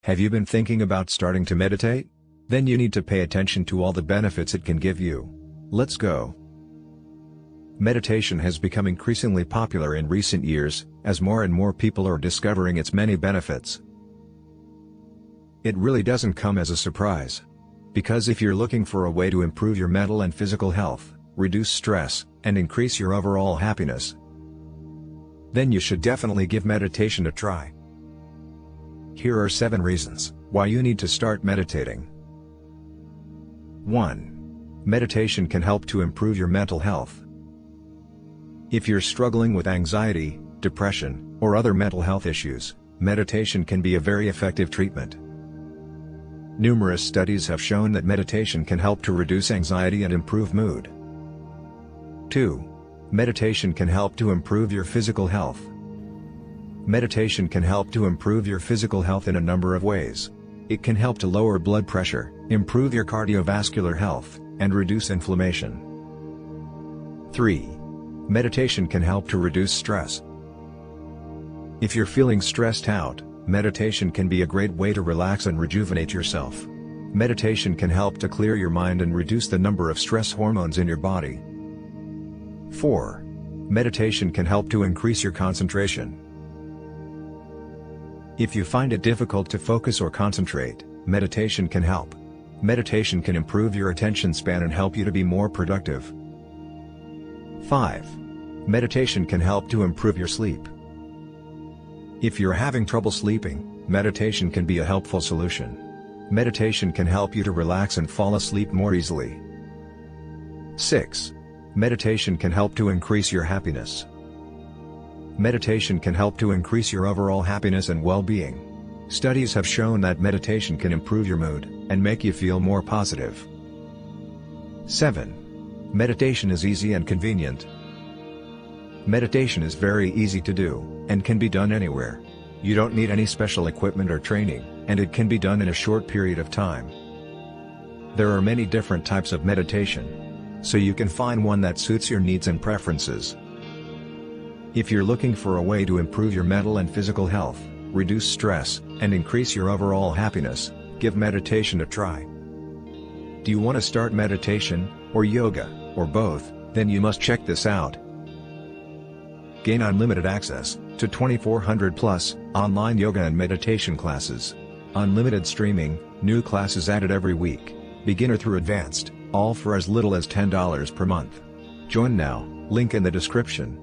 Have you been thinking about starting to meditate? Then you need to pay attention to all the benefits it can give you. Let's go. Meditation has become increasingly popular in recent years, as more and more people are discovering its many benefits. It really doesn't come as a surprise. Because if you're looking for a way to improve your mental and physical health, reduce stress, and increase your overall happiness, then you should definitely give meditation a try. Here are 7 reasons why you need to start meditating. 1. Meditation can help to improve your mental health. If you're struggling with anxiety, depression, or other mental health issues, meditation can be a very effective treatment. Numerous studies have shown that meditation can help to reduce anxiety and improve mood. 2. Meditation can help to improve your physical health. Meditation can help to improve your physical health in a number of ways. It can help to lower blood pressure, improve your cardiovascular health, and reduce inflammation. 3. Meditation can help to reduce stress. If you're feeling stressed out, meditation can be a great way to relax and rejuvenate yourself. Meditation can help to clear your mind and reduce the number of stress hormones in your body. 4. Meditation can help to increase your concentration. If you find it difficult to focus or concentrate, meditation can help. Meditation can improve your attention span and help you to be more productive. 5. Meditation can help to improve your sleep. If you're having trouble sleeping, meditation can be a helpful solution. Meditation can help you to relax and fall asleep more easily. 6. Meditation can help to increase your happiness. Meditation can help to increase your overall happiness and well-being. Studies have shown that meditation can improve your mood and make you feel more positive. 7. Meditation is easy and convenient. Meditation is very easy to do, and can be done anywhere. You don't need any special equipment or training, and it can be done in a short period of time. There are many different types of meditation, so you can find one that suits your needs and preferences. If you're looking for a way to improve your mental and physical health, reduce stress, and increase your overall happiness, give meditation a try. Do you want to start meditation, or yoga, or both? Then you must check this out. Gain unlimited access to 2,400 plus online yoga and meditation classes. Unlimited streaming, new classes added every week, beginner through advanced, all for as little as $10 per month. Join now, link in the description.